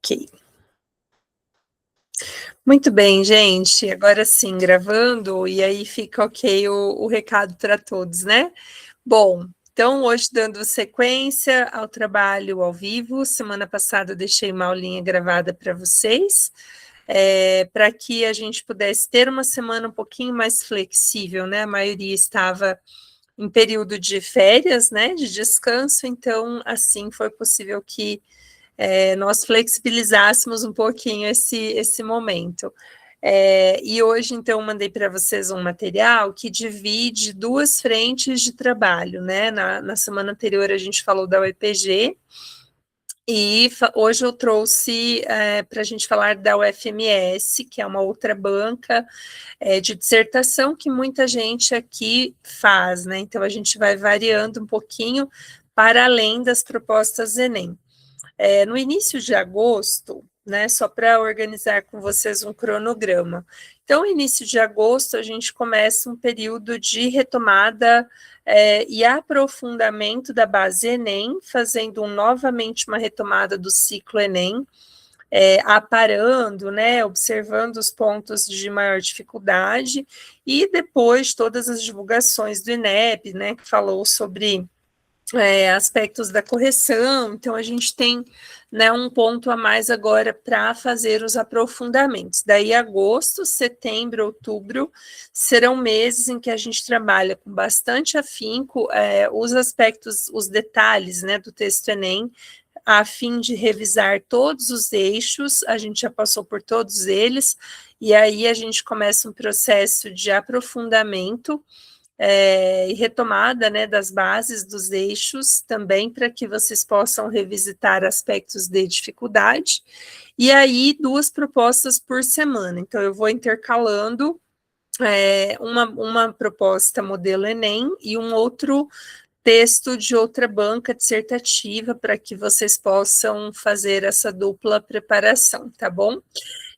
Ok. Muito bem, gente. Agora sim, gravando, e aí fica ok o recado para todos, né? Bom, então hoje dando sequência ao trabalho ao vivo. Semana passada eu deixei uma aulinha gravada para vocês, para que a gente pudesse ter uma semana um pouquinho mais flexível, né? A maioria estava em período de férias, né? De descanso, então assim foi possível que nós flexibilizássemos um pouquinho esse momento. E hoje, então, mandei para vocês um material que divide duas frentes de trabalho, né? Na semana anterior a gente falou da UEPG, e hoje eu trouxe para a gente falar da UFMS, que é uma outra banca de dissertação que muita gente aqui faz, né? Então a gente vai variando um pouquinho para além das propostas Enem. No início de agosto, né, só para organizar com vocês um cronograma. Então, início de agosto, a gente começa um período de retomada e aprofundamento da base Enem, fazendo novamente uma retomada do ciclo Enem, aparando, né, observando os pontos de maior dificuldade, e depois todas as divulgações do INEP, né, que falou sobre aspectos da correção. Então a gente tem, né, um ponto a mais agora para fazer os aprofundamentos. Daí agosto, setembro, outubro serão meses em que a gente trabalha com bastante afinco os aspectos, os detalhes, né, do texto Enem, a fim de revisar todos os eixos. A gente já passou por todos eles, e aí a gente começa um processo de aprofundamento e retomada, né, das bases dos eixos, também para que vocês possam revisitar aspectos de dificuldade, e aí 2 propostas por semana. Então eu vou intercalando uma proposta modelo Enem e um outro texto de outra banca dissertativa, para que vocês possam fazer essa dupla preparação, tá bom?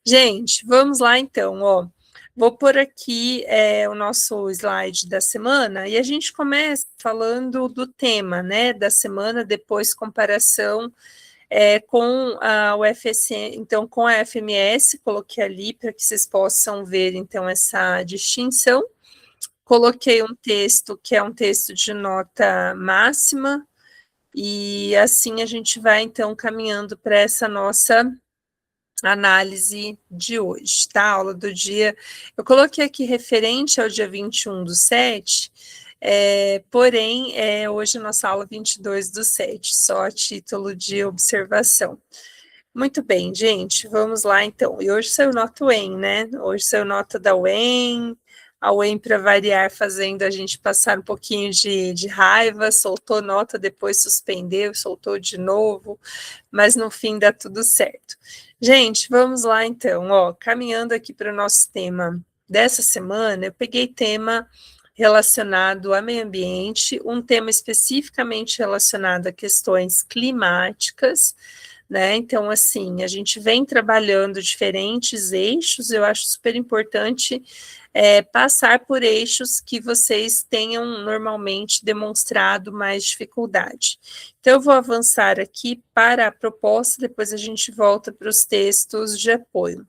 Gente, vamos lá então, ó. Vou pôr aqui o nosso slide da semana, e a gente começa falando do tema, né, da semana, depois comparação com a UFSM, então com a FMS, coloquei ali para que vocês possam ver, então, essa distinção. Coloquei um texto que é um texto de nota máxima, e assim a gente vai, então, caminhando para essa nossa análise de hoje, tá? A aula do dia, eu coloquei aqui referente ao dia 21/7, porém, hoje a nossa aula 22/7, só a título de observação. Muito bem, gente, vamos lá então. E hoje saiu nota UEM, né? Hoje saiu nota da UEM, a UEM, para variar, fazendo a gente passar um pouquinho de raiva, soltou nota, depois suspendeu, soltou de novo, mas no fim dá tudo certo. Gente, vamos lá então, ó, caminhando aqui para o nosso tema dessa semana, eu peguei tema relacionado a meio ambiente, um tema especificamente relacionado a questões climáticas, né? Então, assim, a gente vem trabalhando diferentes eixos, eu acho super importante passar por eixos que vocês tenham normalmente demonstrado mais dificuldade. Então, eu vou avançar aqui para a proposta, depois a gente volta para os textos de apoio.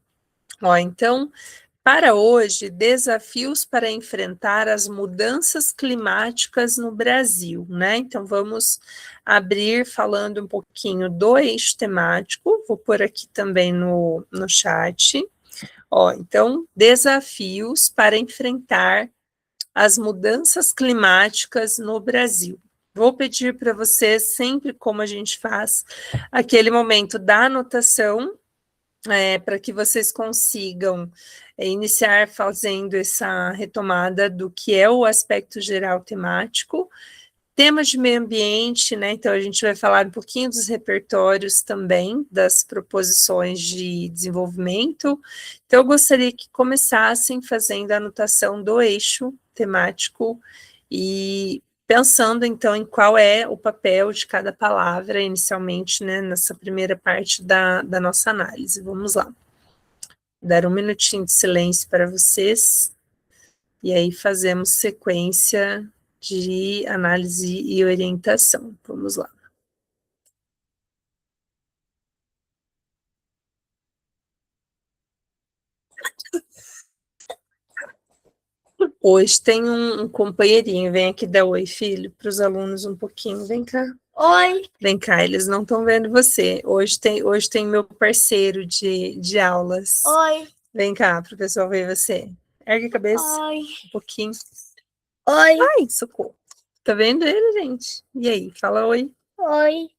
Ó, então, para hoje, desafios para enfrentar as mudanças climáticas no Brasil, né? Então, vamos abrir falando um pouquinho do eixo temático, vou pôr aqui também no chat. Ó, então, desafios para enfrentar as mudanças climáticas no Brasil. Vou pedir para vocês, sempre como a gente faz, aquele momento da anotação, para que vocês consigam iniciar fazendo essa retomada do que é o aspecto geral temático. Temas de meio ambiente, né? Então a gente vai falar um pouquinho dos repertórios também, das proposições de desenvolvimento. Então eu gostaria que começassem fazendo a anotação do eixo temático e pensando então em qual é o papel de cada palavra inicialmente, né, nessa primeira parte da nossa análise. Vamos lá. Dar um minutinho de silêncio para vocês, e aí fazemos sequência de análise e orientação. Vamos lá. Hoje tem um companheirinho, vem aqui dar oi, filho, para os alunos um pouquinho, vem cá. Oi. Vem cá, eles não estão vendo você. Hoje tem meu parceiro de aulas. Oi. Vem cá, para o pessoal ver você. Ergue a cabeça. Oi. Um pouquinho. Oi. Ai, socorro. Tá vendo ele, gente? E aí, fala oi. Oi.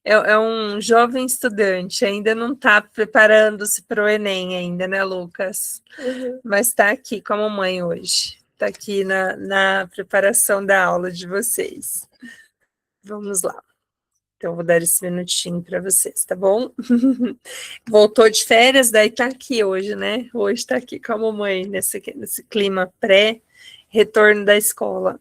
É um jovem estudante, ainda não está preparando-se para o Enem ainda, né, Lucas? Uhum. Mas está aqui com a mamãe hoje. Está aqui na preparação da aula de vocês. Vamos lá. Então, vou dar esse minutinho para vocês, tá bom? Voltou de férias, daí tá aqui hoje, né? Hoje tá aqui com a mamãe, nesse clima pré-retorno da escola.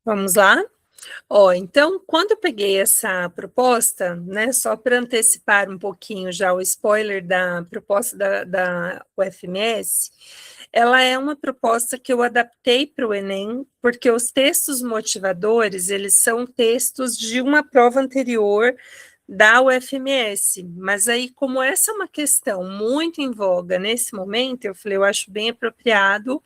Vamos lá? Ó, então, quando eu peguei essa proposta, né, só para antecipar um pouquinho já o spoiler da proposta da UFMS, ela é uma proposta que eu adaptei para o Enem, porque os textos motivadores, eles são textos de uma prova anterior da UFMS, mas aí, como essa é uma questão muito em voga nesse momento, eu falei, eu acho bem apropriado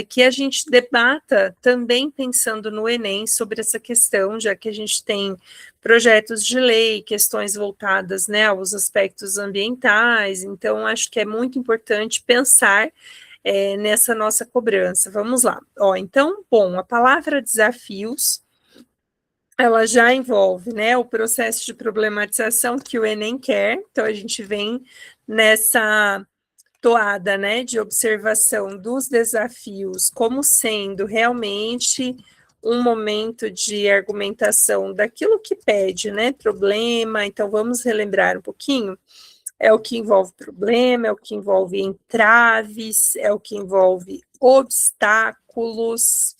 que a gente debata também pensando no Enem sobre essa questão, já que a gente tem projetos de lei, questões voltadas, né, aos aspectos ambientais, então acho que é muito importante pensar nessa nossa cobrança. Vamos lá. Ó, então, bom, a palavra desafios, ela já envolve, né, o processo de problematização que o Enem quer, então a gente vem nessa toada, né, de observação dos desafios como sendo realmente um momento de argumentação daquilo que pede, né, problema. Então vamos relembrar um pouquinho. É o que envolve problema, é o que envolve entraves, é o que envolve obstáculos.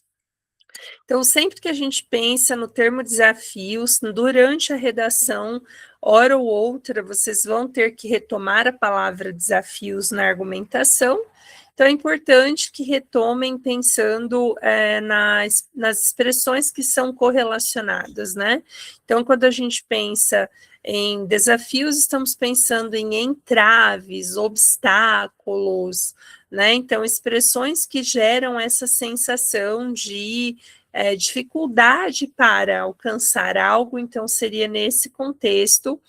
Então, sempre que a gente pensa no termo desafios, durante a redação, hora ou outra, vocês vão ter que retomar a palavra desafios na argumentação. Então, é importante que retomem pensando nas expressões que são correlacionadas, né? Então, quando a gente pensa em desafios, estamos pensando em entraves, obstáculos, né? Então, expressões que geram essa sensação de dificuldade para alcançar algo, então seria nesse contexto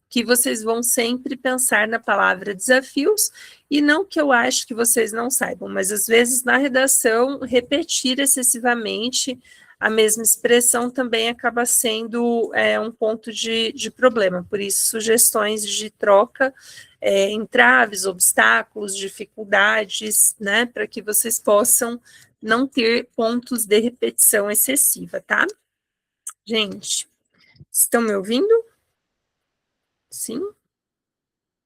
que vocês vão sempre pensar na palavra desafios, e não que eu acho que vocês não saibam, mas às vezes na redação, repetir excessivamente a mesma expressão também acaba sendo um ponto de problema, por isso sugestões de troca, entraves, obstáculos, dificuldades, né, para que vocês possam não ter pontos de repetição excessiva, tá? Gente, estão me ouvindo? Sim?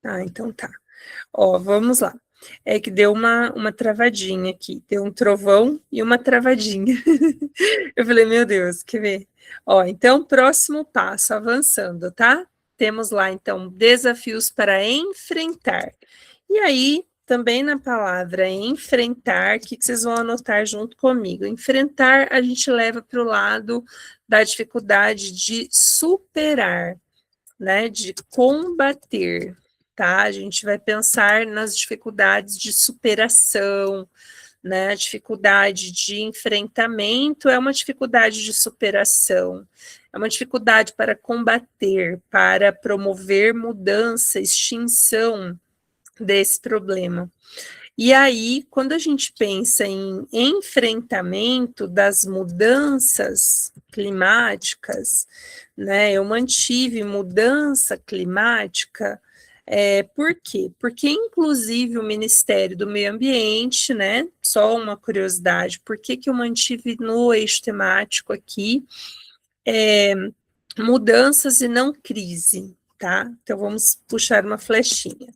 Ah, então tá. Ó, vamos lá. É que deu uma travadinha aqui, deu um trovão e uma travadinha. Eu falei, meu Deus, quer ver? Ó, então, próximo passo, avançando, tá? Temos lá, então, desafios para enfrentar. E aí, também na palavra enfrentar, o que vocês vão anotar junto comigo? Enfrentar, a gente leva para o lado da dificuldade de superar, né? De combater, tá? A gente vai pensar nas dificuldades de superação, né? A dificuldade de enfrentamento é uma dificuldade de superação, é uma dificuldade para combater, para promover mudança, extinção desse problema. E aí, quando a gente pensa em enfrentamento das mudanças climáticas, né, eu mantive mudança climática, por quê? Porque, inclusive, o Ministério do Meio Ambiente, né, só uma curiosidade, por que eu mantive no eixo temático aqui, mudanças e não crise, tá? Então, vamos puxar uma flechinha.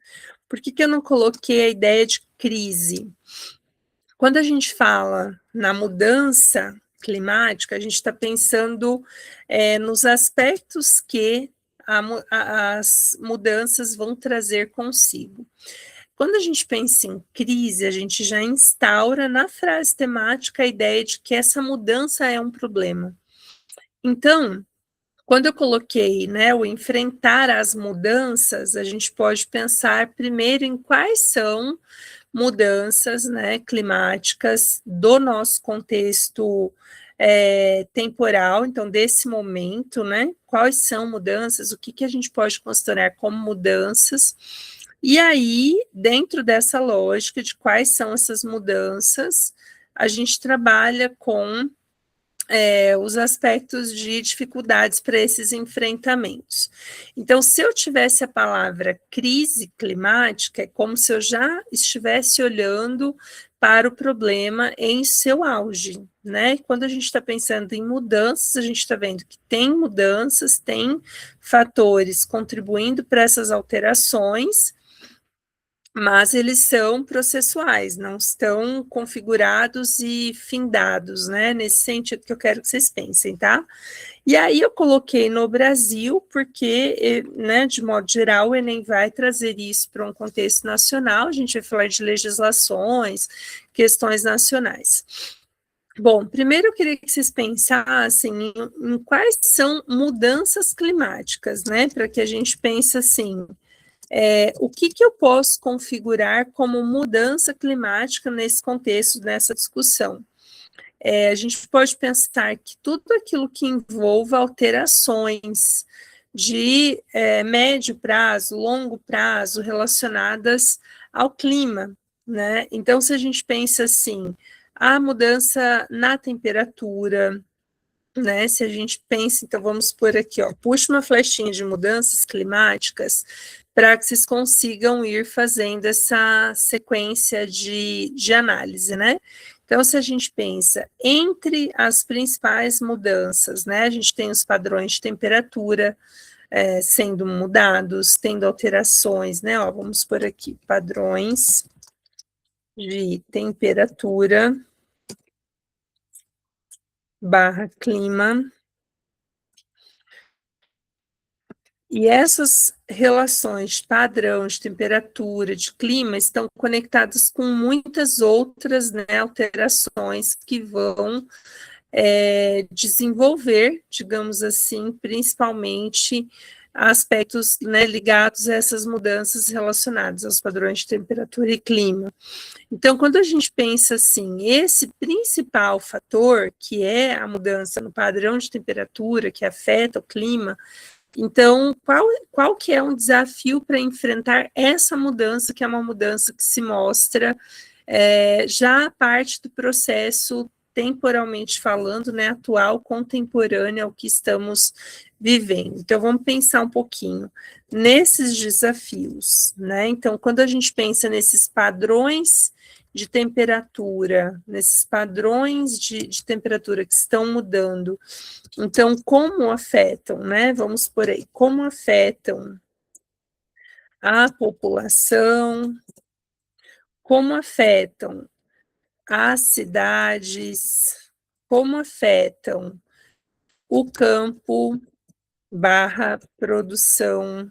Por que eu não coloquei a ideia de crise? Quando a gente fala na mudança climática, a gente está pensando nos aspectos que as mudanças vão trazer consigo. Quando a gente pensa em crise, a gente já instaura na frase temática a ideia de que essa mudança é um problema. Então, quando eu coloquei, né, o enfrentar as mudanças, a gente pode pensar primeiro em quais são mudanças, né, climáticas do nosso contexto temporal, então desse momento, né, quais são mudanças, o que a gente pode considerar como mudanças, e aí, dentro dessa lógica de quais são essas mudanças, a gente trabalha com os aspectos de dificuldades para esses enfrentamentos. Então, se eu tivesse a palavra crise climática, é como se eu já estivesse olhando para o problema em seu auge, né? Quando a gente está pensando em mudanças, a gente está vendo que tem mudanças, tem fatores contribuindo para essas alterações, mas eles são processuais, não estão configurados e findados, né? Nesse sentido que eu quero que vocês pensem, tá? E aí eu coloquei no Brasil, porque, né, de modo geral, o Enem vai trazer isso para um contexto nacional, a gente vai falar de legislações, questões nacionais. Bom, primeiro eu queria que vocês pensassem em quais são mudanças climáticas, né? Para que a gente pense assim. O que eu posso configurar como mudança climática nesse contexto, nessa discussão? A gente pode pensar que tudo aquilo que envolva alterações de médio prazo, longo prazo, relacionadas ao clima, né? Então, se a gente pensa assim, a mudança na temperatura, né? Se a gente pensa, então vamos por aqui, ó, puxa uma flechinha de mudanças climáticas para que vocês consigam ir fazendo essa sequência de análise, né? Então, se a gente pensa entre as principais mudanças, né? A gente tem os padrões de temperatura sendo mudados, tendo alterações, né? Ó, vamos por aqui, padrões de temperatura barra clima. E essas relações de padrão, de temperatura, de clima, estão conectadas com muitas outras, né, alterações que vão desenvolver, digamos assim, principalmente aspectos, né, ligados a essas mudanças relacionadas aos padrões de temperatura e clima. Então, quando a gente pensa assim, esse principal fator, que é a mudança no padrão de temperatura, que afeta o clima, então, qual que é um desafio para enfrentar essa mudança, que é uma mudança que se mostra já parte do processo, temporalmente falando, né, atual, contemporâneo ao que estamos vivendo. Então, vamos pensar um pouquinho nesses desafios, né? Então, quando a gente pensa nesses padrões de temperatura, nesses padrões de temperatura que estão mudando. Então, como afetam, né? Vamos por aí, como afetam a população, como afetam as cidades, como afetam o campo barra produção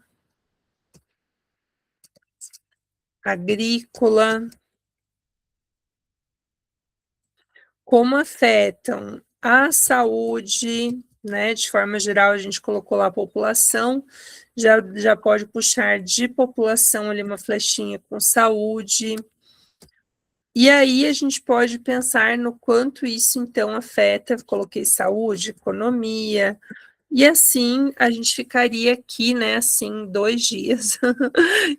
agrícola, como afetam a saúde, né? De forma geral, a gente colocou lá a população, já pode puxar de população ali uma flechinha com saúde. E aí a gente pode pensar no quanto isso então afeta, coloquei saúde, economia, e assim a gente ficaria aqui, né, assim, 2 dias,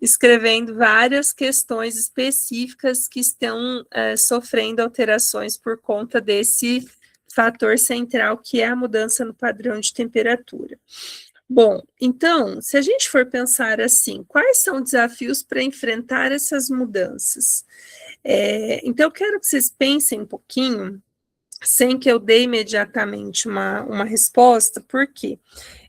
escrevendo várias questões específicas que estão sofrendo alterações por conta desse fator central que é a mudança no padrão de temperatura. Bom, então, se a gente for pensar assim, quais são os desafios para enfrentar essas mudanças? Então, eu quero que vocês pensem um pouquinho, sem que eu dê imediatamente uma resposta, porque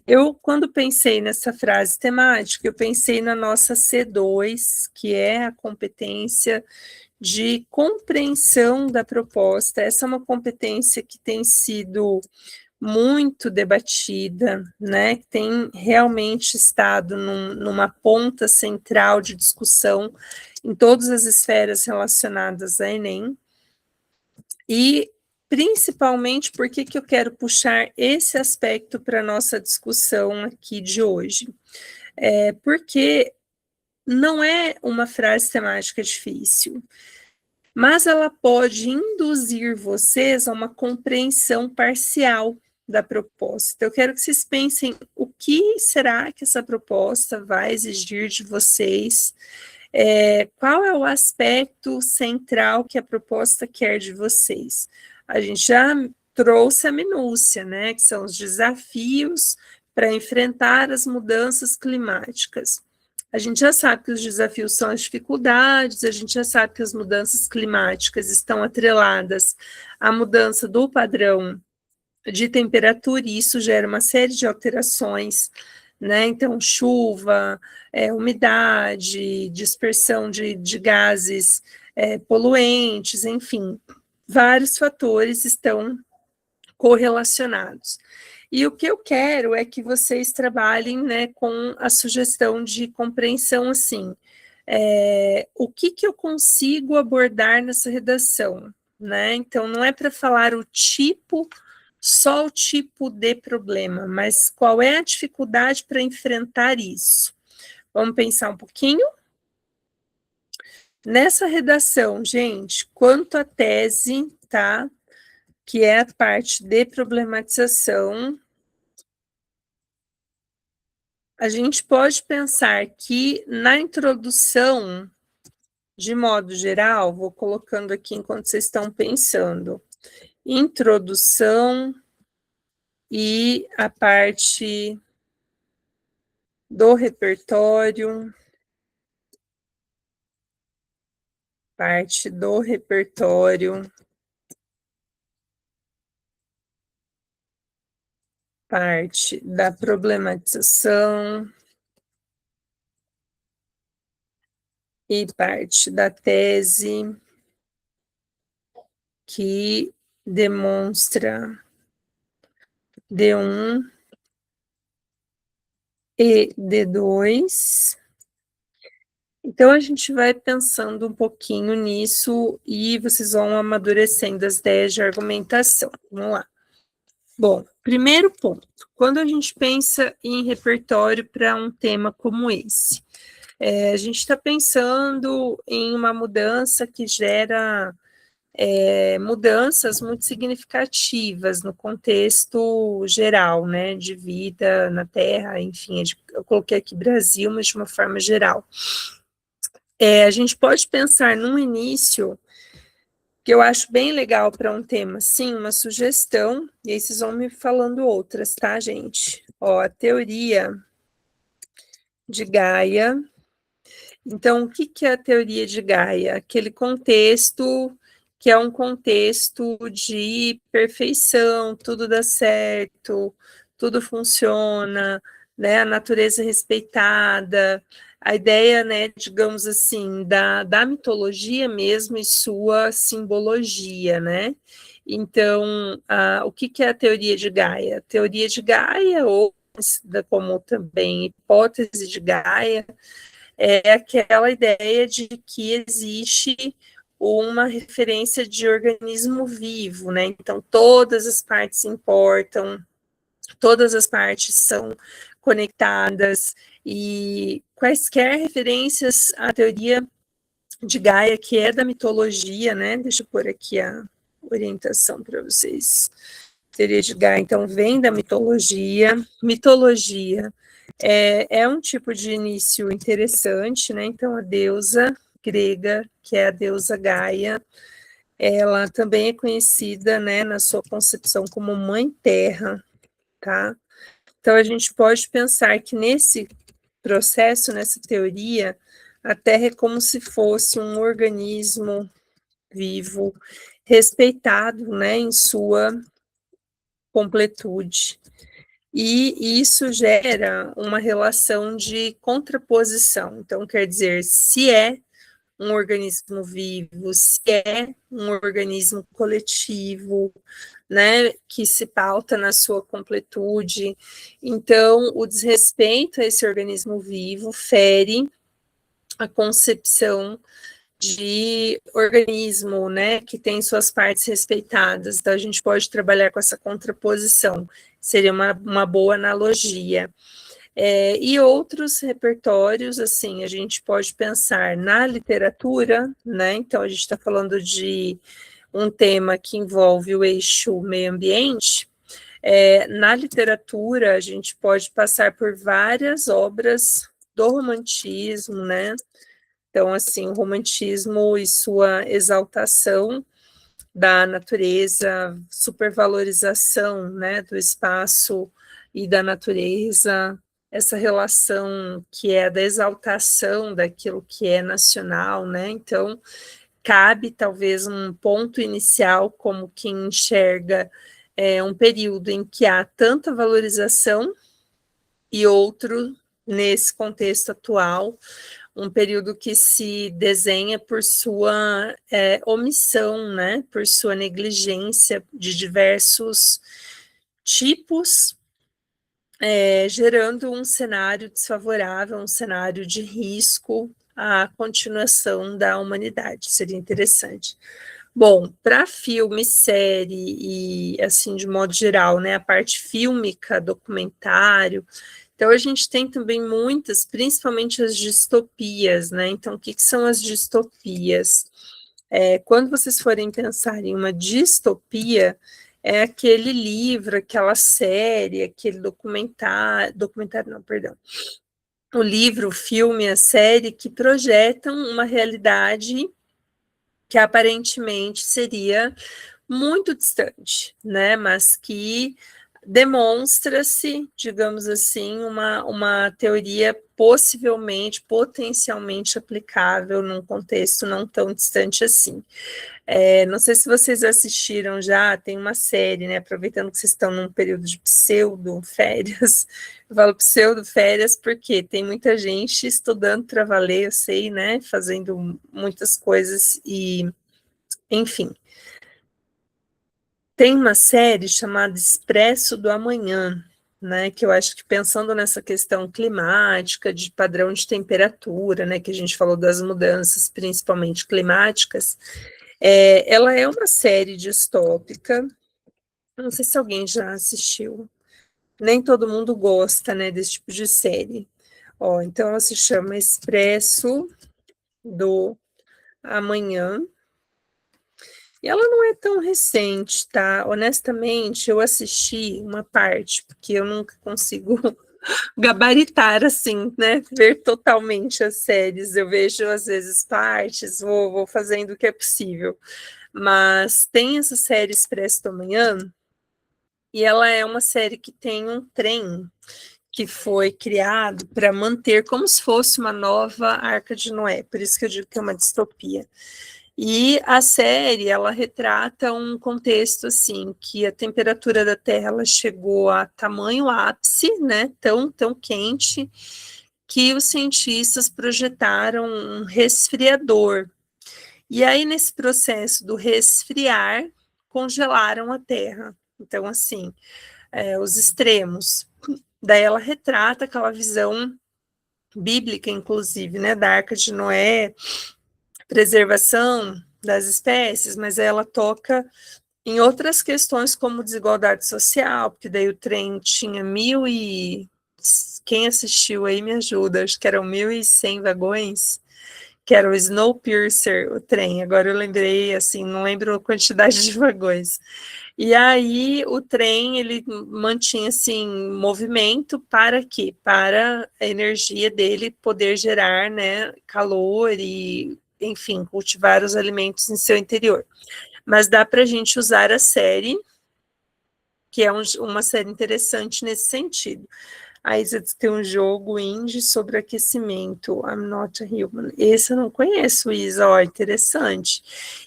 eu, quando pensei nessa frase temática, eu pensei na nossa C2, que é a competência de compreensão da proposta. Essa é uma competência que tem sido muito debatida, né? Tem realmente estado numa ponta central de discussão em todas as esferas relacionadas a Enem. E principalmente por que eu quero puxar esse aspecto para a nossa discussão aqui de hoje? Porque não é uma frase temática difícil, mas ela pode induzir vocês a uma compreensão parcial da proposta. Então, eu quero que vocês pensem o que será que essa proposta vai exigir de vocês, qual é o aspecto central que a proposta quer de vocês. A gente já trouxe a minúcia, né, que são os desafios para enfrentar as mudanças climáticas. A gente já sabe que os desafios são as dificuldades, a gente já sabe que as mudanças climáticas estão atreladas à mudança do padrão de temperatura, e isso gera uma série de alterações, né? Então, chuva, umidade, dispersão de gases poluentes, enfim, vários fatores estão correlacionados. E o que eu quero é que vocês trabalhem, né, com a sugestão de compreensão assim, o que eu consigo abordar nessa redação, né? Então, não é para falar só o tipo de problema, mas qual é a dificuldade para enfrentar isso? Vamos pensar um pouquinho? Nessa redação, gente, quanto à tese, tá? Que é a parte de problematização, a gente pode pensar que na introdução, de modo geral, vou colocando aqui enquanto vocês estão pensando, introdução e a parte do repertório, parte da problematização e parte da tese que demonstra D1 e D2. Então, a gente vai pensando um pouquinho nisso e vocês vão amadurecendo as ideias de argumentação. Vamos lá. Bom, primeiro ponto, quando a gente pensa em repertório para um tema como esse, a gente está pensando em uma mudança que gera mudanças muito significativas no contexto geral, né, de vida na Terra, enfim, eu coloquei aqui Brasil, mas de uma forma geral. A gente pode pensar num início que eu acho bem legal para um tema, sim, uma sugestão, e aí vocês vão me falando outras, tá, gente? Ó, a teoria de Gaia Então, o que é a teoria de Gaia? Aquele contexto que é um contexto de perfeição, tudo dá certo, tudo funciona, né? A natureza respeitada, a ideia, né, digamos assim, da mitologia mesmo e sua simbologia, né? Então, o que é a teoria de Gaia? A teoria de Gaia, ou como também hipótese de Gaia, é aquela ideia de que existe uma referência de organismo vivo, né? Então, todas as partes importam, todas as partes são conectadas, e quaisquer referências à teoria de Gaia, que é da mitologia, né? Deixa eu pôr aqui a orientação para vocês. Teoria de Gaia, então, vem da mitologia. Mitologia é um tipo de início interessante, né? Então, a deusa grega, que é a deusa Gaia, ela também é conhecida, né, na sua concepção como Mãe Terra, tá? Então, a gente pode pensar que nesse processo, nessa teoria, a Terra é como se fosse um organismo vivo, respeitado, né, em sua completude. E isso gera uma relação de contraposição. Então, quer dizer, se é um organismo vivo, se é um organismo coletivo, né, que se pauta na sua completude, então o desrespeito a esse organismo vivo fere a concepção de organismo, né, que tem suas partes respeitadas. Então, a gente pode trabalhar com essa contraposição, seria uma boa analogia. E outros repertórios, assim, a gente pode pensar na literatura, né, então a gente está falando de um tema que envolve o eixo meio ambiente. Na literatura, a gente pode passar por várias obras do romantismo, né, então, assim, o romantismo e sua exaltação da natureza, supervalorização, né, do espaço e da natureza, essa relação que é da exaltação daquilo que é nacional, né? Então, cabe talvez um ponto inicial como quem enxerga um período em que há tanta valorização e outro nesse contexto atual, um período que se desenha por sua omissão, né, por sua negligência de diversos tipos, gerando um cenário desfavorável, um cenário de risco à continuação da humanidade. Seria interessante. Bom, para filme, série e assim de modo geral, né, a parte fílmica, documentário. Então, a gente tem também muitas, principalmente as distopias, né? Então, o que são as distopias? Quando vocês forem pensar em uma distopia, é aquele livro, aquela série, aquele documentário não, perdão, o livro, o filme, a série que projetam uma realidade que aparentemente seria muito distante, né? Mas que demonstra-se, digamos assim, uma teoria possivelmente, potencialmente aplicável num contexto não tão distante assim. Não sei se vocês assistiram já, tem uma série, né? Aproveitando que vocês estão num período de pseudo-férias, eu falo pseudo-férias porque tem muita gente estudando para valer, eu sei, né? Fazendo muitas coisas e, enfim. Tem uma série chamada Expresso do Amanhã, né, que eu acho que pensando nessa questão climática, de padrão de temperatura, né, que a gente falou das mudanças, principalmente climáticas, ela é uma série distópica, não sei se alguém já assistiu, nem todo mundo gosta, né, desse tipo de série. Então ela se chama Expresso do Amanhã, e ela não é tão recente, tá? Honestamente, eu assisti uma parte, porque eu nunca consigo gabaritar assim, né? Ver totalmente as séries. Eu vejo, às vezes, partes, vou fazendo o que é possível. Mas tem essa série Expresso da Manhã, e ela é uma série que tem um trem que foi criado para manter como se fosse uma nova Arca de Noé, por isso que eu digo que é uma distopia. E a série, ela retrata um contexto, assim, que a temperatura da Terra ela chegou a tamanho ápice, né, tão quente, que os cientistas projetaram um resfriador. E aí, nesse processo do resfriar, congelaram a Terra. Então, assim, os extremos. Daí ela retrata aquela visão bíblica, inclusive, né, da Arca de Noé, preservação das espécies, mas ela toca em outras questões como desigualdade social, porque daí o trem tinha quem assistiu aí me ajuda, acho que eram 1.100 vagões, que era o Snowpiercer, o trem, agora eu lembrei, assim, não lembro a quantidade de vagões. E aí o trem, ele mantinha, assim, movimento para quê? Para a energia dele poder gerar, né, calor e, enfim, cultivar os alimentos em seu interior. Mas dá para a gente usar a série, que é uma série interessante nesse sentido. A Isa tem um jogo indie sobre aquecimento, I'm Not a Human. Esse eu não conheço, Isa, ó, interessante.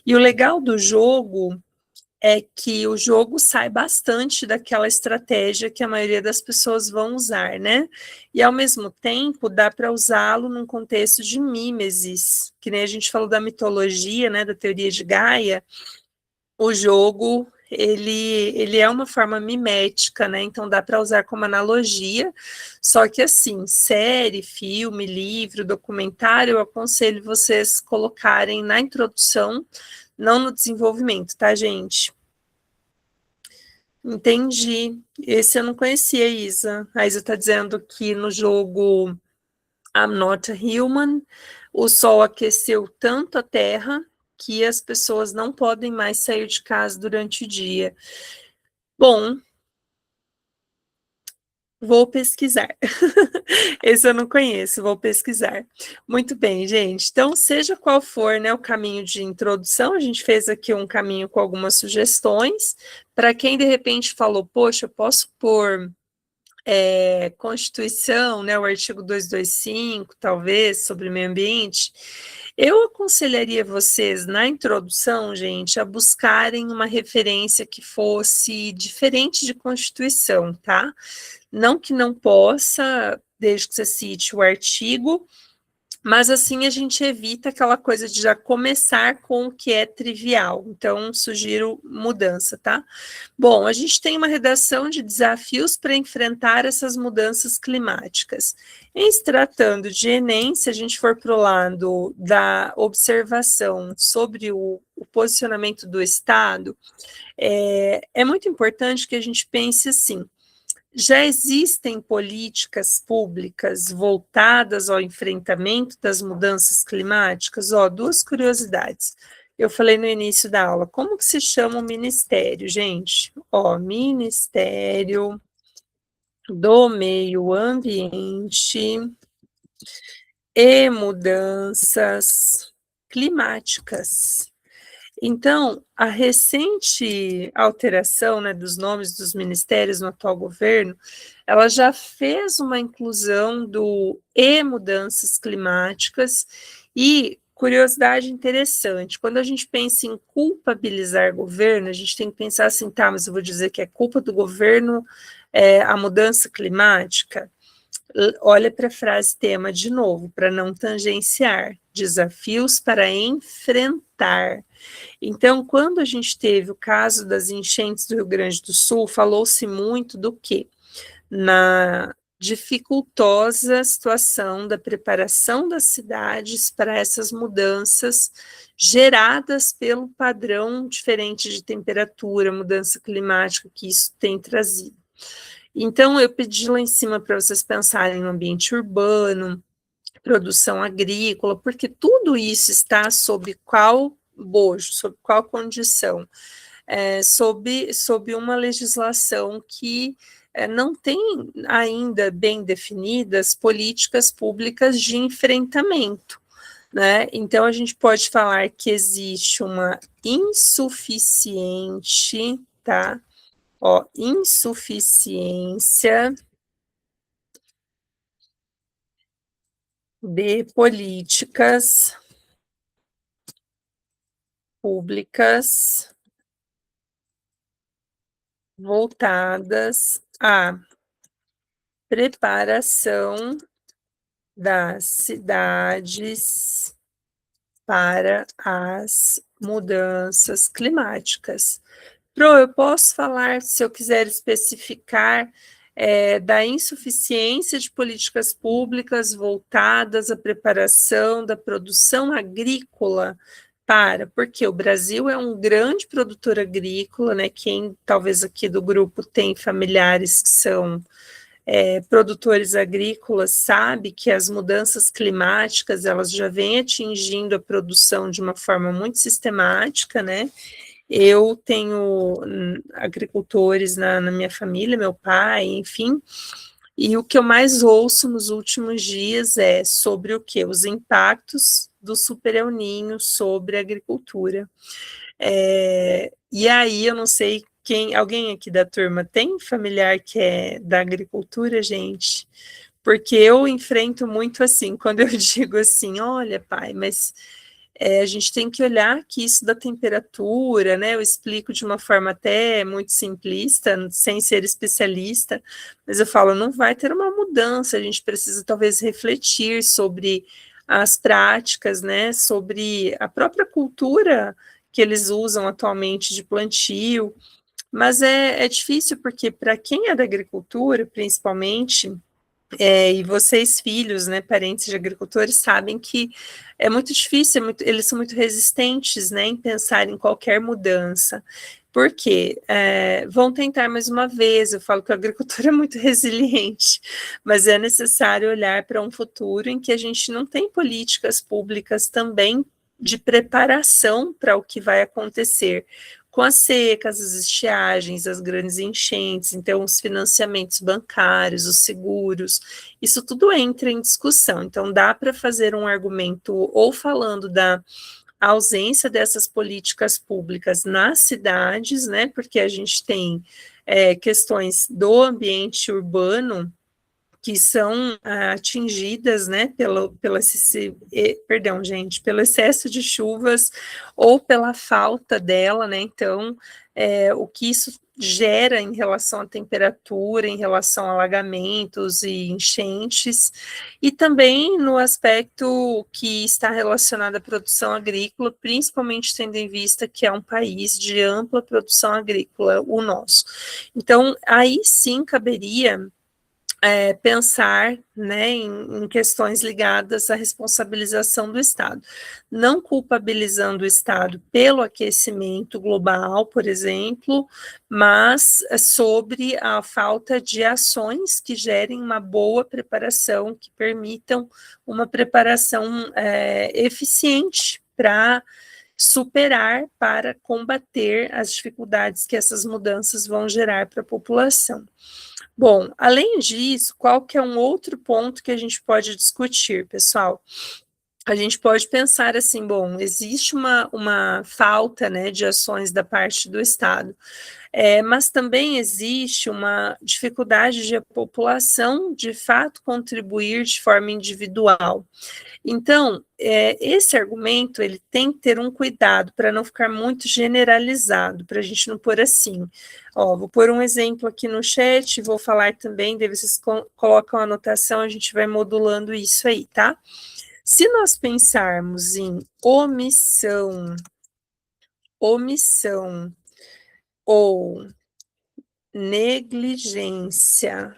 E o legal do jogo é que o jogo sai bastante daquela estratégia que a maioria das pessoas vão usar, né? E ao mesmo tempo dá para usá-lo num contexto de mimesis, que nem a gente falou da mitologia, né, da teoria de Gaia. O jogo ele é uma forma mimética, né? Então dá para usar como analogia. Só que assim, série, filme, livro, documentário, eu aconselho vocês colocarem na introdução, não no desenvolvimento, tá, gente? Entendi. Esse eu não conhecia, Isa. A Isa está dizendo que no jogo I'm Not a Human, o Sol aqueceu tanto a Terra que as pessoas não podem mais sair de casa durante o dia. Bom, vou pesquisar. Esse eu não conheço, vou pesquisar. Muito bem, gente. Então, seja qual for, né, o caminho de introdução, a gente fez aqui um caminho com algumas sugestões. Para quem de repente falou, poxa, eu posso pôr Constituição, né, o artigo 225, talvez, sobre meio ambiente, eu aconselharia vocês, na introdução, gente, a buscarem uma referência que fosse diferente de Constituição, tá? Não que não possa, desde que você cite o artigo, mas assim a gente evita aquela coisa de já começar com o que é trivial. Então, sugiro mudança, tá? Bom, a gente tem uma redação de desafios para enfrentar essas mudanças climáticas. Em se tratando de Enem, se a gente for para o lado da observação sobre o posicionamento do Estado, é muito importante que a gente pense assim: já existem políticas públicas voltadas ao enfrentamento das mudanças climáticas? Ó, duas curiosidades. Eu falei no início da aula, como que se chama o ministério, gente? Ó, Ministério do Meio Ambiente e Mudanças Climáticas. Então, a recente alteração, né, dos nomes dos ministérios no atual governo, ela já fez uma inclusão do e mudanças climáticas. E curiosidade interessante, quando a gente pensa em culpabilizar governo, a gente tem que pensar assim, tá, mas eu vou dizer que é culpa do governo a mudança climática. Olha para a frase tema de novo, para não tangenciar. Desafios para enfrentar. Então, quando a gente teve o caso das enchentes do Rio Grande do Sul, falou-se muito do quê? Na dificultosa situação da preparação das cidades para essas mudanças geradas pelo padrão diferente de temperatura, mudança climática que isso tem trazido. Então, eu pedi lá em cima para vocês pensarem no ambiente urbano, produção agrícola, porque tudo isso está sob qual bojo, sob qual condição? Sob uma legislação que não tem ainda bem definidas políticas públicas de enfrentamento, né? Então, a gente pode falar que existe uma insuficiente, tá? Ó, insuficiência de políticas públicas voltadas à preparação das cidades para as mudanças climáticas. Pro, eu posso falar, se eu quiser especificar, da insuficiência de políticas públicas voltadas à preparação da produção agrícola porque o Brasil é um grande produtor agrícola, né? Quem talvez aqui do grupo tem familiares que são produtores agrícolas sabe que as mudanças climáticas elas já vêm atingindo a produção de uma forma muito sistemática, né? Eu tenho agricultores na minha família, meu pai, enfim, e o que eu mais ouço nos últimos dias é sobre o que? Os impactos do Super El Niño sobre a agricultura. E aí, eu não sei alguém aqui da turma tem familiar que é da agricultura, gente? Porque eu enfrento muito assim, quando eu digo assim, olha, pai, mas a gente tem que olhar que isso da temperatura, né? Eu explico de uma forma até muito simplista, sem ser especialista, mas eu falo, não vai ter uma mudança, a gente precisa talvez refletir sobre as práticas, né? Sobre a própria cultura que eles usam atualmente de plantio, mas é difícil porque para quem é da agricultura, principalmente, e vocês, filhos, né, parentes de agricultores, sabem que é muito difícil, eles são muito resistentes, né, em pensar em qualquer mudança. Por quê? Vão tentar mais uma vez, eu falo que a agricultura é muito resiliente, mas é necessário olhar para um futuro em que a gente não tem políticas públicas também de preparação para o que vai acontecer com as secas, as estiagens, as grandes enchentes, então os financiamentos bancários, os seguros, isso tudo entra em discussão. Então dá para fazer um argumento ou falando da ausência dessas políticas públicas nas cidades, né? Porque a gente tem questões do ambiente urbano que são atingidas, né, perdão, gente, pelo excesso de chuvas ou pela falta dela, né, então, o que isso gera em relação à temperatura, em relação a alagamentos e enchentes, e também no aspecto que está relacionado à produção agrícola, principalmente tendo em vista que é um país de ampla produção agrícola, o nosso. Então, aí sim caberia pensar, né, em questões ligadas à responsabilização do Estado, não culpabilizando o Estado pelo aquecimento global, por exemplo, mas sobre a falta de ações que gerem uma boa preparação, que permitam uma preparação eficiente para superar, para combater as dificuldades que essas mudanças vão gerar para a população. Bom, além disso, qual que é um outro ponto que a gente pode discutir, pessoal? A gente pode pensar assim, bom, existe uma falta, né, de ações da parte do Estado, mas também existe uma dificuldade de a população, de fato, contribuir de forma individual. Então, esse argumento ele tem que ter um cuidado para não ficar muito generalizado, para a gente não pôr assim. Ó, vou pôr um exemplo aqui no chat, vou falar também, daí vocês colocam a anotação, a gente vai modulando isso aí, tá? Se nós pensarmos em omissão ou negligência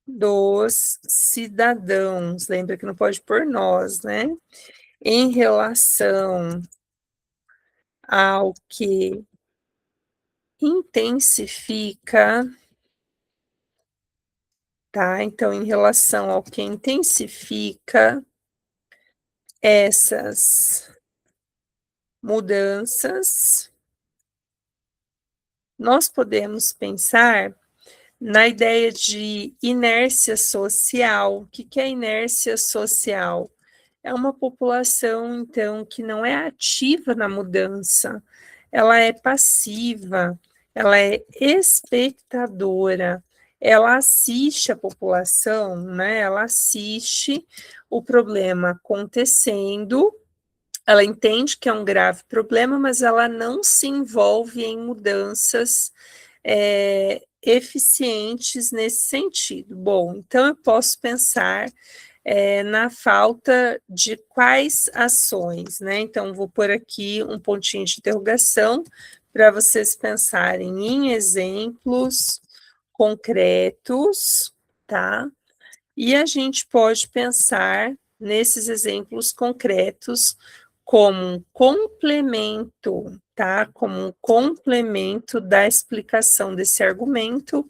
dos cidadãos, lembra que não pode pôr nós, né? Em relação ao que intensifica, tá? Então, em relação ao que intensifica essas mudanças, nós podemos pensar na ideia de inércia social. O que é inércia social? É uma população, então, que não é ativa na mudança, ela é passiva, ela é espectadora, ela assiste a população, né? Ela assiste o problema acontecendo, ela entende que é um grave problema, mas ela não se envolve em mudanças eficientes nesse sentido. Bom, então eu posso pensar na falta de quais ações, né? Então, vou pôr aqui um pontinho de interrogação para vocês pensarem em exemplos concretos, tá? E a gente pode pensar nesses exemplos concretos como um complemento, tá? Como um complemento da explicação desse argumento,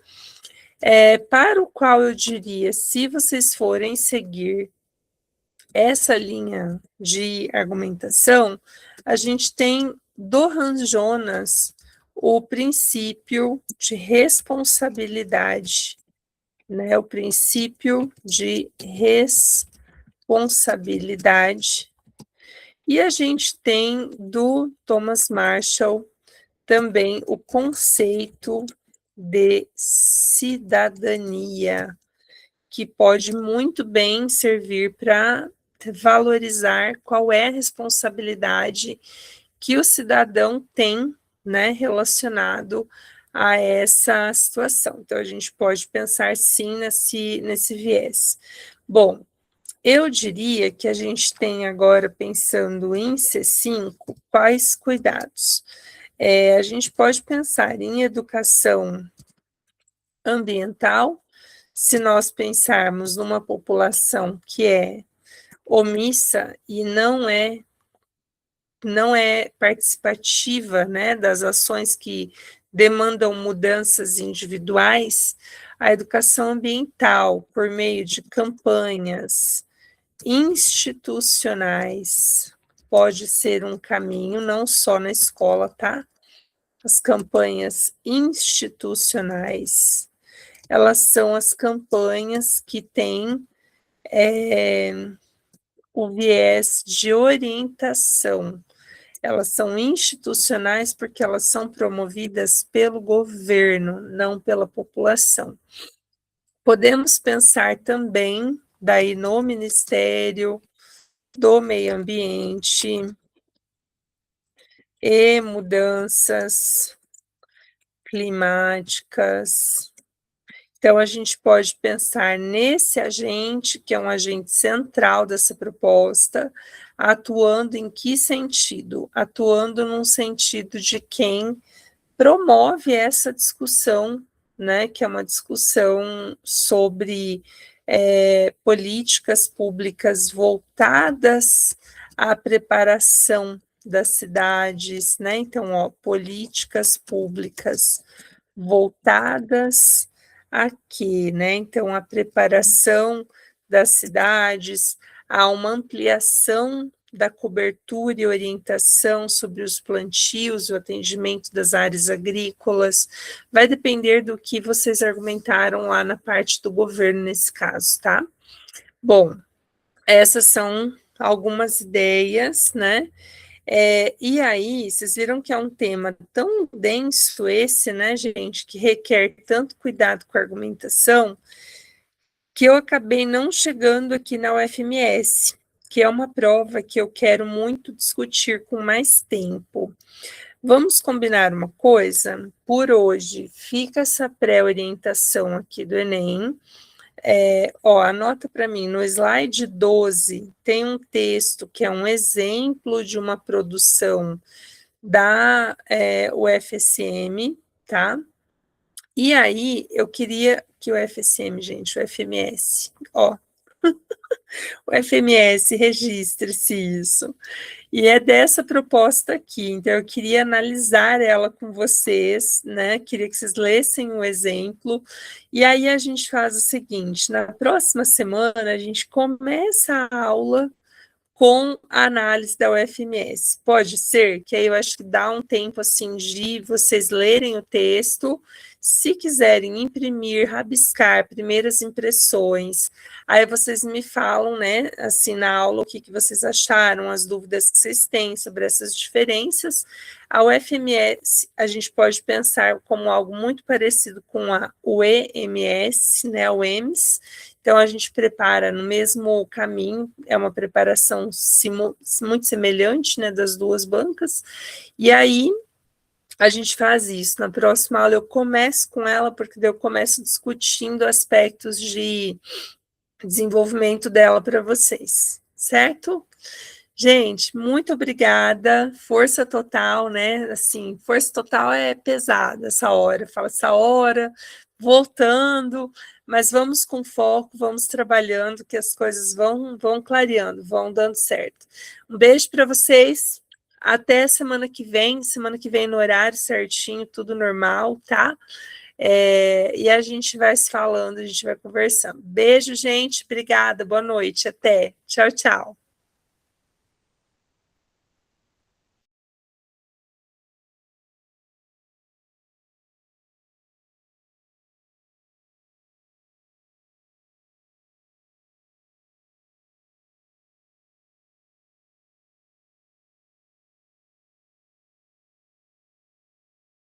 para o qual eu diria, se vocês forem seguir essa linha de argumentação, a gente tem do Hans Jonas o princípio de responsabilidade, né? O princípio de responsabilidade. E a gente tem do Thomas Marshall também o conceito de cidadania, que pode muito bem servir para valorizar qual é a responsabilidade que o cidadão tem, né, relacionado a essa situação. Então, a gente pode pensar, sim, nesse viés. Bom, eu diria que a gente tem agora, pensando em C5, quais cuidados? A gente pode pensar em educação ambiental, se nós pensarmos numa população que é omissa e não é participativa, né, das ações que demandam mudanças individuais, a educação ambiental, por meio de campanhas institucionais, pode ser um caminho, não só na escola, tá? As campanhas institucionais, elas são as campanhas que têm o viés de orientação. Elas são institucionais porque elas são promovidas pelo governo, não pela população. Podemos pensar também, daí, no Ministério do Meio Ambiente e Mudanças Climáticas. Então, a gente pode pensar nesse agente, que é um agente central dessa proposta, atuando em que sentido? Atuando num sentido de quem promove essa discussão, né, que é uma discussão sobre políticas públicas voltadas à preparação das cidades, né? Então, políticas públicas voltadas aqui, né? Então, a preparação das cidades, há uma ampliação da cobertura e orientação sobre os plantios, o atendimento das áreas agrícolas, vai depender do que vocês argumentaram lá na parte do governo nesse caso, tá? Bom, essas são algumas ideias, né? E aí, vocês viram que é um tema tão denso esse, né, gente, que requer tanto cuidado com a argumentação, que eu acabei não chegando aqui na UFMS, que é uma prova que eu quero muito discutir com mais tempo. Vamos combinar uma coisa? Por hoje, fica essa pré-orientação aqui do Enem. Anota para mim, no slide 12 tem um texto que é um exemplo de uma produção da UFSM, tá? E aí, eu queria que o UFSM, gente, o FMS, o FMS, registre-se isso. E é dessa proposta aqui, então eu queria analisar ela com vocês, né? Queria que vocês lessem o exemplo, e aí a gente faz o seguinte: na próxima semana a gente começa a aula com a análise da UFMS. Pode ser que aí eu acho que dá um tempo assim de vocês lerem o texto, se quiserem imprimir, rabiscar, primeiras impressões, aí vocês me falam, né, assim, na aula, o que vocês acharam, as dúvidas que vocês têm sobre essas diferenças. A UFMS, a gente pode pensar como algo muito parecido com a UEMS, né, o EMS. Então, a gente prepara no mesmo caminho, é uma preparação muito semelhante, né, das duas bancas, e aí a gente faz isso. Na próxima aula eu começo com ela, porque daí eu começo discutindo aspectos de desenvolvimento dela para vocês, certo? Gente, muito obrigada, força total, né? Assim, força total é pesada essa hora, fala essa hora, voltando, mas vamos com foco, vamos trabalhando, que as coisas vão clareando, vão dando certo. Um beijo para vocês, até semana que vem no horário certinho, tudo normal, tá? E a gente vai se falando, a gente vai conversando. Beijo, gente, obrigada, boa noite, até. Tchau, tchau.